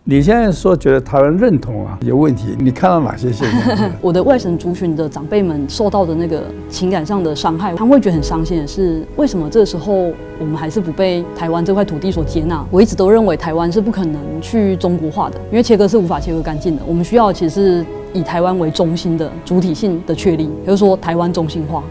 你现在说觉得台湾认同有问题，你看到哪些现象？我的外省族群的长辈们受到的那个情感上的伤害，他们会觉得很伤心的是，为什么这个时候我们还是不被台湾这块土地所接纳？我一直都认为台湾是不可能去中国化的，因为切割是无法切割干净的。我们需要其实是以台湾为中心的主体性的确立，也就是说台湾中心化。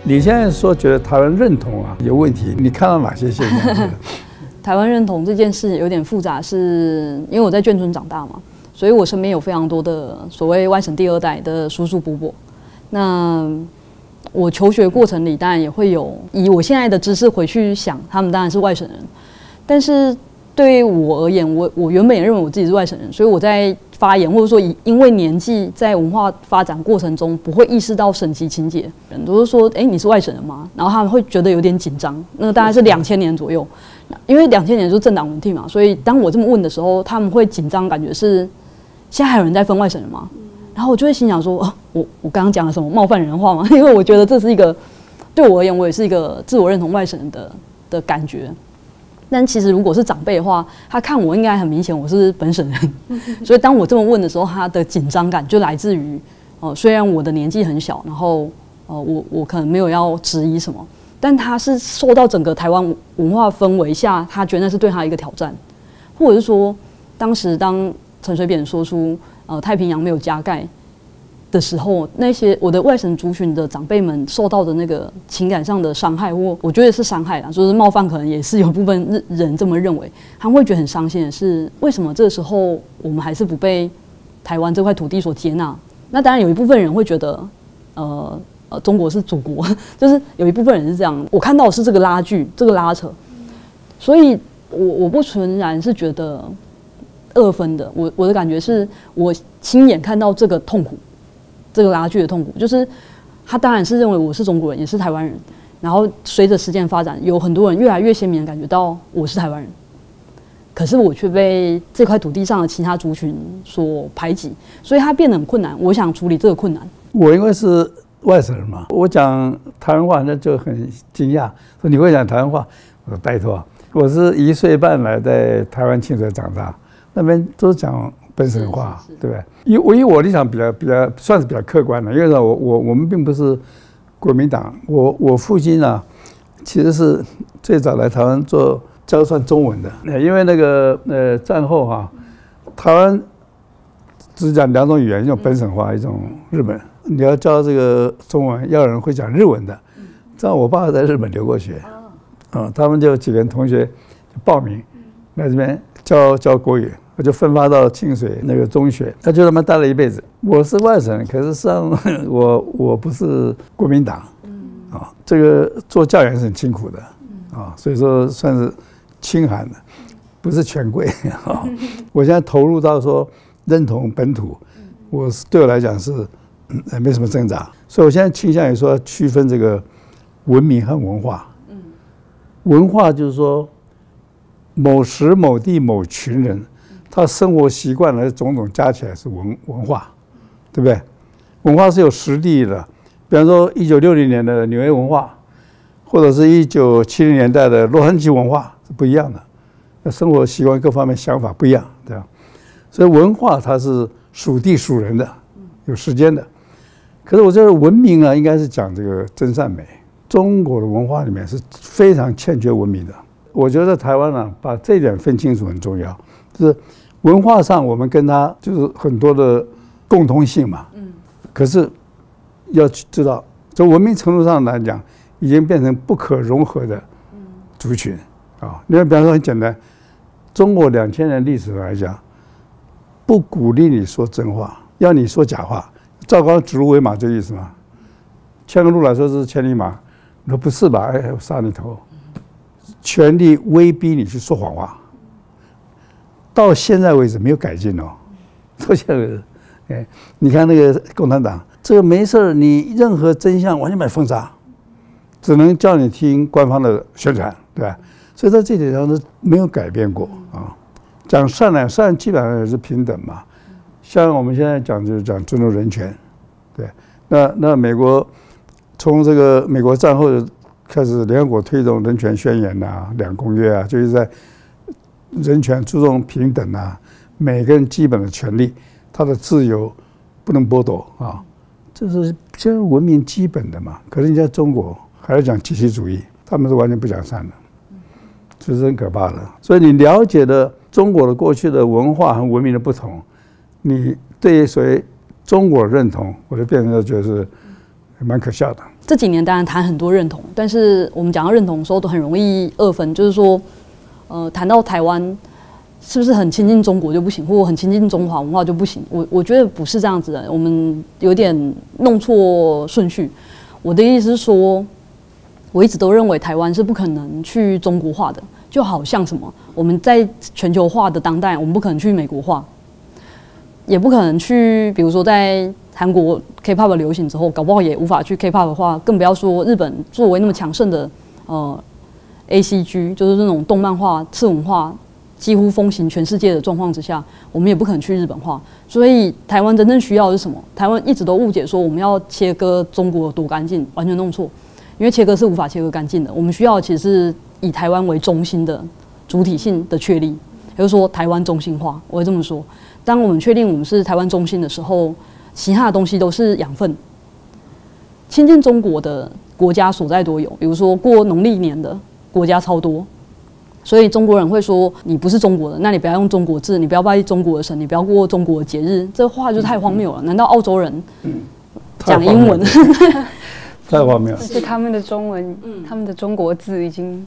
你现在说觉得台湾认同有问题，你看到哪些现象？台湾认同这件事有点复杂，是因为我在眷村长大嘛，所以我身边有非常多的所谓外省第二代的叔叔伯伯。那我求学过程里当然也会有，以我现在的知识回去想，他们当然是外省人，但是对我而言，我原本也认为我自己是外省人，所以我在发言或者说因为年纪在文化发展过程中不会意识到省级情节，人都是说，你是外省人吗？然后他们会觉得有点紧张。那大概是2000年左右，因为2000年就是政党轮替嘛，所以当我这么问的时候，他们会紧张，感觉是现在还有人在分外省人吗？然后我就会心想说，我刚刚讲了什么冒犯人的话吗？因为我觉得这是一个对我而言，我也是一个自我认同外省人的感觉。但其实如果是长辈的话，他看我应该很明显我是本省人，所以当我这么问的时候，他的紧张感就来自于，虽然我的年纪很小，然后我可能没有要质疑什么，但他是受到整个台湾文化氛围下，他觉得那是对他一个挑战，或者是说，当时当陈水扁说出太平洋没有加盖的时候，那些我的外省族群的长辈们受到的那个情感上的伤害，我觉得是伤害啦，就是冒犯，可能也是有部分人这么认为，他们会觉得很伤心的是，为什么这个时候我们还是不被台湾这块土地所接纳？那当然有一部分人会觉得，中国是祖国，就是有一部分人是这样，我看到的是这个拉锯，这个拉扯，所以我不纯然是觉得二分的，我的感觉是我亲眼看到这个痛苦。这个拉锯的痛苦，就是他当然是认为我是中国人，也是台湾人。然后随着时间发展，有很多人越来越鲜明的感觉到我是台湾人，可是我却被这块土地上的其他族群所排挤，所以它变得很困难。我想处理这个困难。我因为是外省人嘛，我讲台湾话那就很惊讶，说你会讲台湾话？我说拜托，我是1岁半来在台湾清水长大，那边都讲本省话，对不对？以我立场比较算是比较客观的，因为我们并不是国民党，我父亲其实是最早来台湾做教算中文的，因为那个战后台湾只讲2种语言，一种本省话，一种日本。你要教这个中文，要有人会讲日文的。这样我爸在日本留过学，他们就几个人同学就报名来这边教国语。我就分发到清水那个中学，他就那么待了一辈子。我是外省人，可是实际上我不是国民党，这个做教员是很辛苦的，所以说算是清寒的，不是权贵我现在投入到说认同本土，对我来讲是没什么挣扎，所以我现在倾向于说区分这个文明和文化。文化就是说某时某地某群人。他生活习惯的种种加起来是文化，对不对？文化是有实地的，比方说1960年的纽约文化，或者是1970年代的洛杉矶文化是不一样的，那生活习惯各方面想法不一样，对吧？所以文化它是属地属人的，有时间的。可是我觉得文明应该是讲这个真善美。中国的文化里面是非常欠缺文明的。我觉得台湾把这一点分清楚很重要，就是文化上我们跟他就是很多的共通性嘛，可是要知道，从文明程度上来讲，已经变成不可融合的族群你看，比方说很简单，中国2000年历史来讲，不鼓励你说真话，要你说假话。赵高指鹿为马这意思吗？千个鹿来说是千里马，你说不是吧？我杀你头。权力威逼你去说谎话。到现在为止没有改进到现在为止，你看那个共产党，这个没事你任何真相完全被封杀，只能叫你听官方的宣传，对吧？所以在这点上是没有改变过讲善呢，善基本上也是平等嘛。像我们现在讲就是讲尊重人权，对，那美国从这个美国战后开始，联合国推动人权宣言啊、2公约啊，就是在人权注重平等啊，每个人基本的权利，他的自由不能剥夺啊，这是文明基本的嘛。可是人家中国还是讲集体主义，他们是完全不讲善的，这是很可怕的。所以你了解了中国的过去的文化和文明的不同，你对所谓中国认同，我就变成觉得是蛮可笑的。这几年当然谈很多认同，但是我们讲到认同的时候都很容易二分，就是说，谈到台湾是不是很亲近中国就不行，或很亲近中华文化就不行？我觉得不是这样子的，我们有点弄错顺序。我的意思是说，我一直都认为台湾是不可能去中国化的，就好像什么，我们在全球化的当代，我们不可能去美国化，也不可能去，比如说在韩国 K-pop 流行之后，搞不好也无法去 K-pop 化，更不要说日本作为那么强盛的ACG， 就是那种动漫化、次文化几乎风行全世界的状况之下，我们也不可能去日本化。所以台湾真正需要的是什么？台湾一直都误解说我们要切割中国有多干净，完全弄错。因为切割是无法切割干净的，我们需要的其实是以台湾为中心的主体性的确立，也就是说台湾中心化。我会这么说，当我们确定我们是台湾中心的时候，其他的东西都是养分。亲近中国的国家所在多有，比如说过农历年的国家超多，所以中国人会说你不是中国的，那你不要用中国字，你不要拜中国的神，你不要过中国的节日，这话就太荒谬了。难道澳洲人讲英文？太荒谬了！而且他们的中文，他们的中国字已经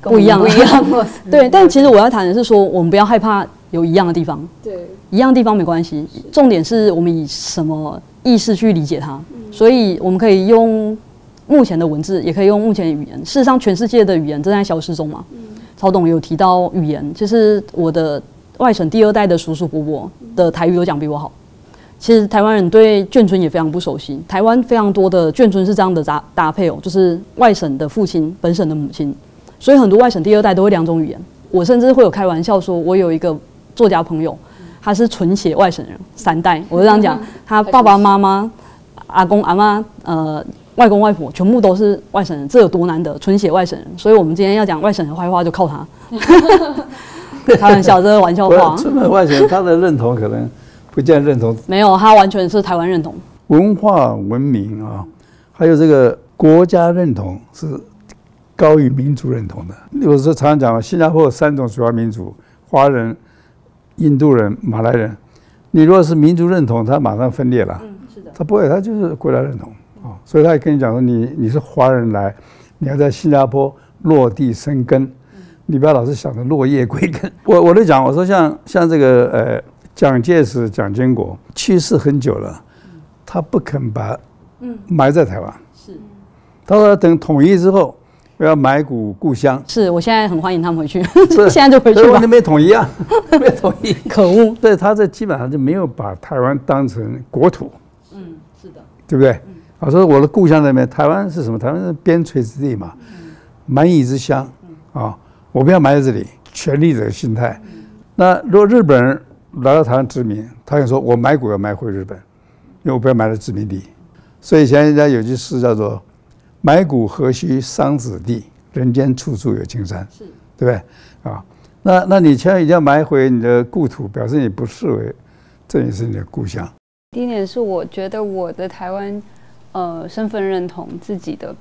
不一样了。对，但其实我要谈的是说，我们不要害怕有一样的地方。对，一样的地方没关系，重点是我们以什么意识去理解它。所以我们可以用目前的文字，也可以用目前的语言。事实上，全世界的语言正在消失中嘛。曹董有提到语言，其实我的外省第2代的叔叔伯伯的台语都讲比我好。其实台湾人对眷村也非常不熟悉，台湾非常多的眷村是这样的搭配哦，就是外省的父亲，本省的母亲，所以很多外省第2代都会2种语言。我甚至会有开玩笑说，我有一个作家朋友，他是纯血外省人，3代，我就这样讲，他爸爸妈妈、阿公阿嬷、外公外婆全部都是外省人，这有多难得，纯血外省人。所以我们今天要讲外省人坏话，就靠他。开玩笑，这是玩笑话。这个外省人他的认同可能不见认同，没有，他完全是台湾认同。文化文明啊，还有这个国家认同是高于民族认同的。有时候常常讲，新加坡有3种主要民族：华人、印度人、马来人。你如果是民族认同，他马上分裂了。是的，他不会，他就是国家认同啊。所以他也跟你讲说，你是华人来，你要在新加坡落地生根，你不要老是想着落叶归根。我就讲，我说像这个蒋介石、蒋经国去世很久了，他不肯把埋在台湾，是，他说等统一之后，我要埋骨故乡。是我现在很欢迎他们回去，现在就回去吧。你没统一啊，没统一，可恶！对，他这基本上就没有把台湾当成国土，是的，对不对？我说我的故乡那边，台湾是什么？台湾是边陲之地嘛，蛮夷之乡啊，我不要埋在这里，权力者心态。那如果日本人来到台湾殖民，他就说我埋骨要埋回日本，因为我不要埋在殖民地。所以以前人家有句诗叫做“埋骨何须桑梓地，人间处处有青山”，是，对不对啊？那你千万一定要埋回你的故土，表示你不视为这里是你的故乡。第一点是我觉得我的台湾身份认同自己的，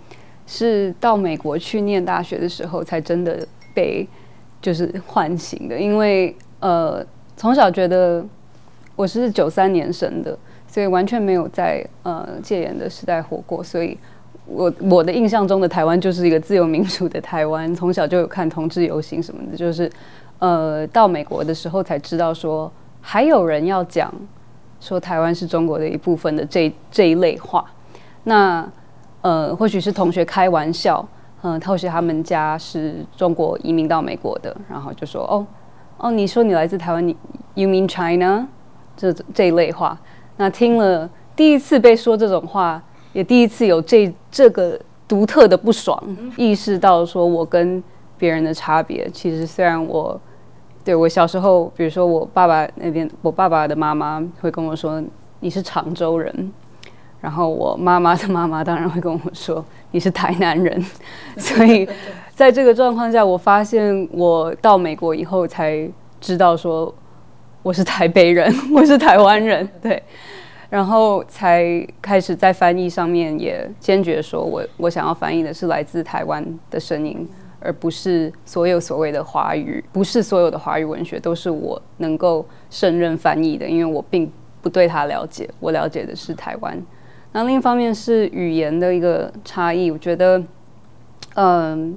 是到美国去念大学的时候才真的被就是唤醒的，因为从小觉得我是93年生的，所以完全没有在戒严的时代活过，所以我的印象中的台湾就是一个自由民主的台湾。从小就有看同志游行什么的，就是到美国的时候才知道说还有人要讲说台湾是中国的一部分的这一类话。那或许是同学开玩笑，或许他们家是中国移民到美国的，然后就说哦，你说你来自台湾，你 You mean China？ 这一类话。那听了第一次被说这种话，也第一次有这个独特的不爽，意识到说我跟别人的差别。其实虽然我小时候，比如说我爸爸那边，我爸爸的妈妈会跟我说你是常州人，然后我妈妈的妈妈当然会跟我说你是台南人，所以在这个状况下，我发现我到美国以后才知道说我是台北人，我是台湾人，对，然后才开始在翻译上面也坚决说我想要翻译的是来自台湾的声音，而不是所谓的华语，不是所有的华语文学都是我能够胜任翻译的，因为我并不对它了解，我了解的是台湾。那另一方面是语言的一个差异，我觉得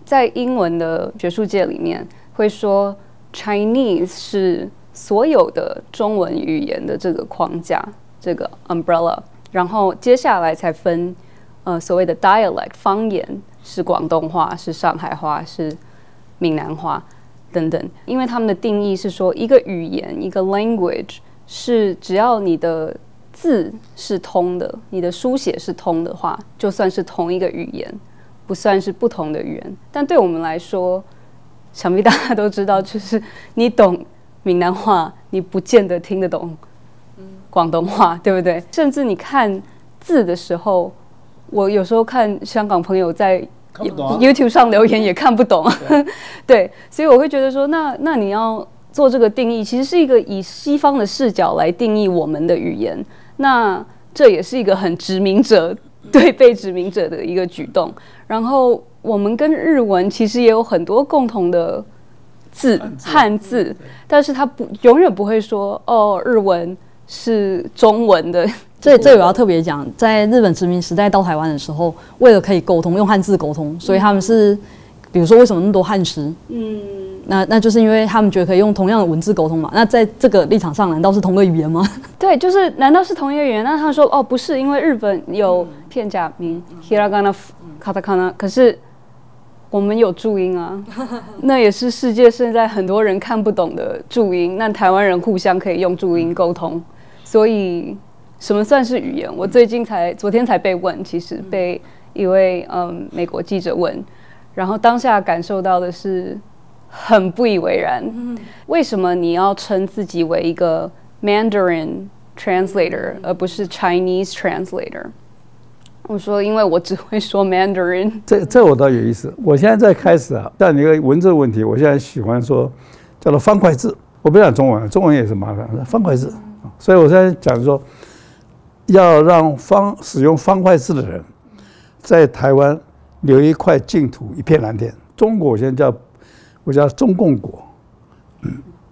在英文的学术界里面会说 Chinese 是所有的中文语言的这个框架，这个 umbrella， 然后接下来才分所谓的 dialect 方言，是广东话，是上海话，是闽南话等等，因为他们的定义是说一个语言一个 language 是只要你的字是通的，你的书写是通的话，就算是同一个语言，不算是不同的语言。但对我们来说，想必大家都知道，就是你懂闽南话，你不见得听得懂广东话，对不对？甚至你看字的时候，我有时候看香港朋友在YouTube 上留言也看不懂，对，所以我会觉得说，那你要做这个定义，其实是一个以西方的视角来定义我们的语言。那这也是一个很殖民者对被殖民者的一个举动。然后我们跟日文其实也有很多共同的字，汉字，但是他永远不会说哦，日文是中文的。这我要特别讲，在日本殖民时代到台湾的时候，为了可以沟通，用汉字沟通，所以他们是，比如说为什么那么多汉诗？那就是因为他们觉得可以用同样的文字沟通嘛。那在这个立场上，难道是同个语言吗？对，就是难道是同一个语言？那他说哦，不是，因为日本有片假名 hiragana、katakana， 可是我们有注音啊，那也是世界现在很多人看不懂的注音。那台湾人互相可以用注音沟通，所以什么算是语言？我昨天才被问，其实被一位美国记者问，然后当下感受到的是很不以为然。为什么你要称自己为一个 Mandarin translator 而不是 Chinese translator？ 我说因为我只会说 Mandarin。这我倒有意思。我现在在开始啊，像你一个文字问题，我现在喜欢说叫做方块字。我不讲中文，中文也是麻烦，方块字。所以我现在讲说，要让使用方块字的人在台湾留一块净土，一片蓝天。中国现在我叫中共国，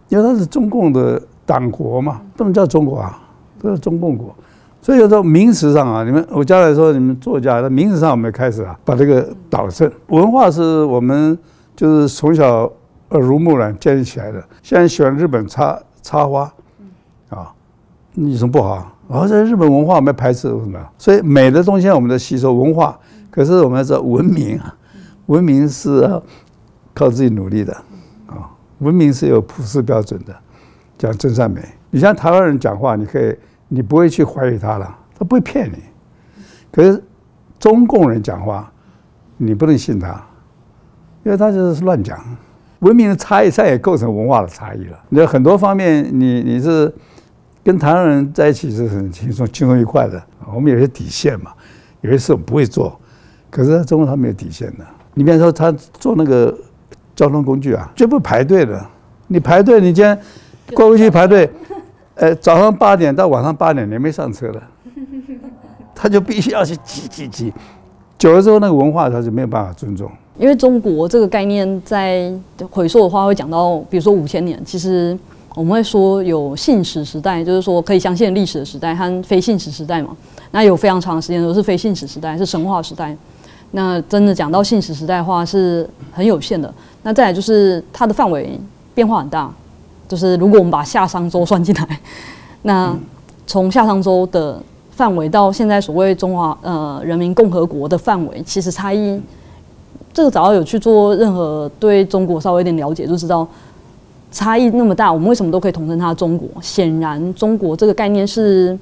因为它是中共的党国嘛，不能叫中国啊，这是中共国。所以有时候名词上啊，我将来说你们作家的名词上，我们开始啊把这个导正。文化是我们就是从小耳濡目染建立起来的。现在喜欢日本插花，啊，有什么不好啊？然后在日本文化我们排斥为什么？所以美的东西我们在吸收文化，可是我们要知道文明啊，文明是要靠自己努力的啊，文明是有普世标准的，讲真善美。你像台湾人讲话，你不会去怀疑他了，他不会骗你。可是中共人讲话，你不能信他，因为他就是乱讲。文明的差异，它也构成文化的差异了。你在很多方面，你是跟台湾人在一起是很轻松愉快的。我们有些底线嘛，有些事我们不会做，可是在中国他没有底线的。你比方说，他坐那个交通工具啊，绝不排队的。你排队，你今天过过去排队。早上8点到晚上8点，你没上车了，他就必须要去挤，久了之后那个文化他就没有办法尊重。因为中国这个概念在回溯的话会讲到，比如说5000年，其实我们会说有信史时代，就是说可以相信历史的时代和非信史时代嘛。那有非常长的时间都是非信史时代，是神话时代。那真的讲到信史时代的话是很有限的。那再来就是它的范围变化很大。就是如果我们把夏商周算进来，那从夏商周的范围到现在所谓中华人民共和国的范围，其实差异，这个只要有去做任何对中国稍微有点了解，就知道差异那么大，我们为什么都可以统称它中国？显然，中国这个概念是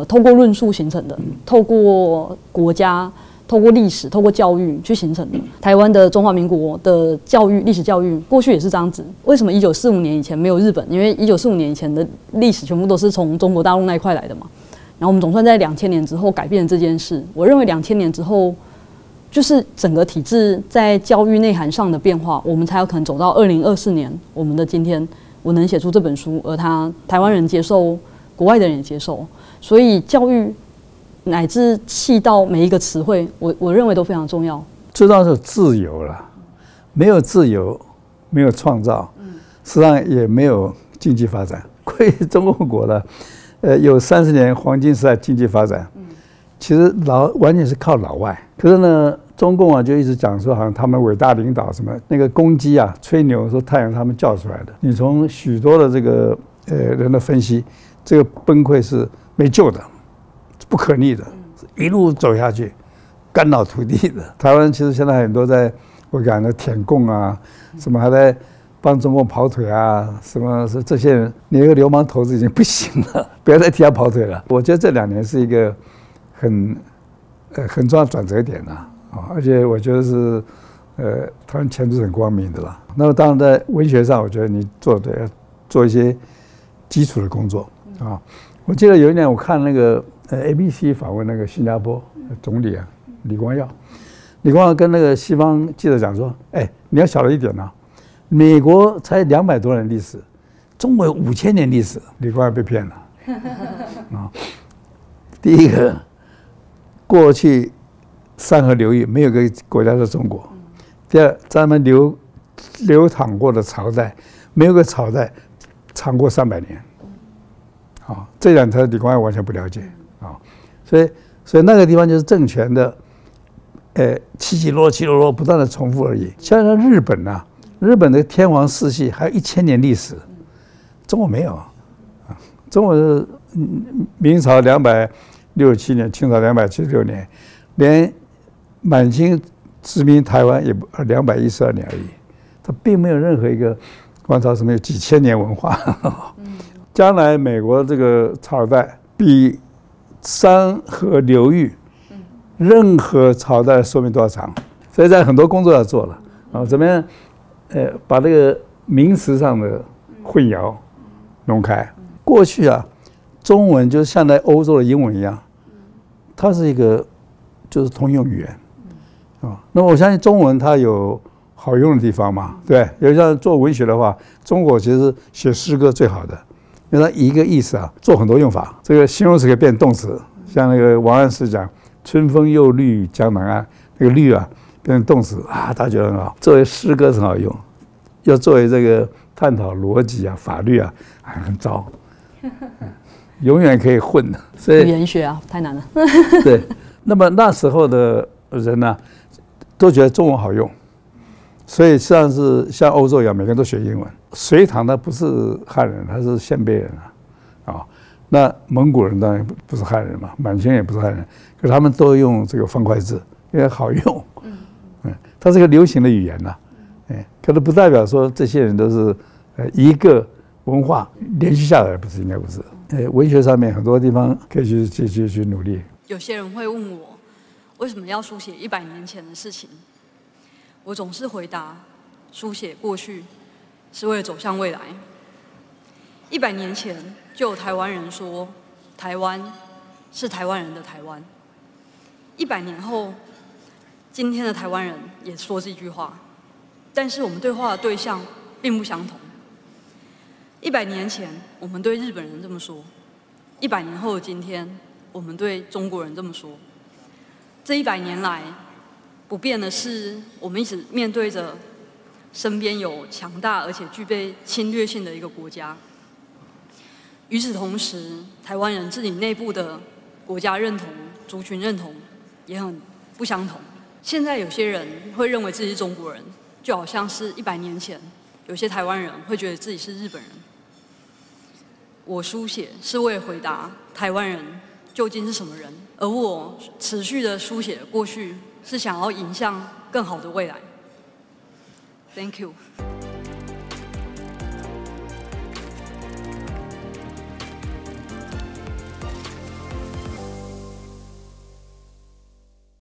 透过论述形成的，透过国家。透过历史、透过教育去形成的。台湾的中华民国的教育、历史教育，过去也是这样子。为什么1945年以前没有日本？因为1945年以前的历史全部都是从中国大陆那一块来的嘛。然后我们总算在2000年之后改变了这件事。我认为2000年之后，就是整个体制在教育内涵上的变化，我们才有可能走到2024年我们的今天。我能写出这本书，而台湾人接受，国外的人也接受，所以教育乃至细到每一个词汇，我认为都非常重要。最重要是自由了，没有自由，没有创造，实际上也没有经济发展。过去中共国呢，有30年黄金时代经济发展，其实完全是靠老外。可是呢，中共啊就一直讲说，好像他们伟大领导什么那个公鸡啊吹牛说太阳他们叫出来的。你从许多的这个人的分析，这个崩溃是没救的，不可逆的，一路走下去，肝脑涂地的。台湾其实现在很多在我讲的舔共啊，什么还在帮中共跑腿啊，什么是这些人，你一个流氓头子已经不行了，不要再替他跑腿了。我觉得这2年是一个很重要的转折点啊，而且我觉得是台湾前途是很光明的啦。那么当然在文学上，我觉得你做对，要做一些基础的工作啊。我记得有一年我看那个ABC 访问那个新加坡总理啊李光耀，李光耀跟那个西方记者讲说，你要晓得一点啊，美国才200多年历史，中国有5000年历史。李光耀被骗了啊！第一个，过去山河流域没有个国家是中国；第二，在他们流淌过的朝代，没有个朝代长过300年。啊，这2条李光耀完全不了解啊，所以那个地方就是政权的，起起落落不断的重复而已。像日本啊，日本的天皇世系还有1000年历史，中国没有啊，中国是明朝267年，清朝276年，连满清殖民台湾也212年而已，它并没有任何一个王朝什么有几千年文化。将来美国这个朝代比山河流域任何朝代寿命都要长，所以在很多工作要做了啊，怎么样？把这个名词上的混淆弄开。过去啊，中文就像在欧洲的英文一样，它是一个就是通用语言啊。那么我相信中文它有好用的地方嘛，对。有像做文学的话，中国其实写诗歌最好的。因为它一个意思啊，做很多用法。这个形容词可以变动词，像那个王安石讲“春风又绿江南岸”，那个“绿”啊变成动词啊，大家觉得很好。作为诗歌很好用，要作为这个探讨逻辑啊、法律啊，很糟，永远可以混的。所以语言学啊，太难了。对，那么那时候的人呢，都觉得中文好用。所以实际上是像欧洲一样，每个人都学英文。隋唐他不是汉人，他是鲜卑人啊，那蒙古人当然不是汉人嘛，满清也不是汉人，可是他们都用这个方块字，因为好用。它是个流行的语言呐，可是不代表说这些人都是一个文化连续下来，不是，应该不是。文学上面很多地方可以去努力。有些人会问我，为什么要书写100年前的事情？我总是回答，书写过去是为了走向未来。100年前就有台湾人说，台湾是台湾人的台湾。100年后，今天的台湾人也说这句话，但是我们对话的对象并不相同。100年前，我们对日本人这么说；100年后的今天，我们对中国人这么说。这100年来，不变的是，我们一直面对着身边有强大而且具备侵略性的一个国家。与此同时，台湾人自己内部的国家认同、族群认同也很不相同。现在有些人会认为自己是中国人，就好像是100年前有些台湾人会觉得自己是日本人。我书写是为了回答台湾人究竟是什么人，而我持续的书写过去，是想要迎向更好的未来。Thank you。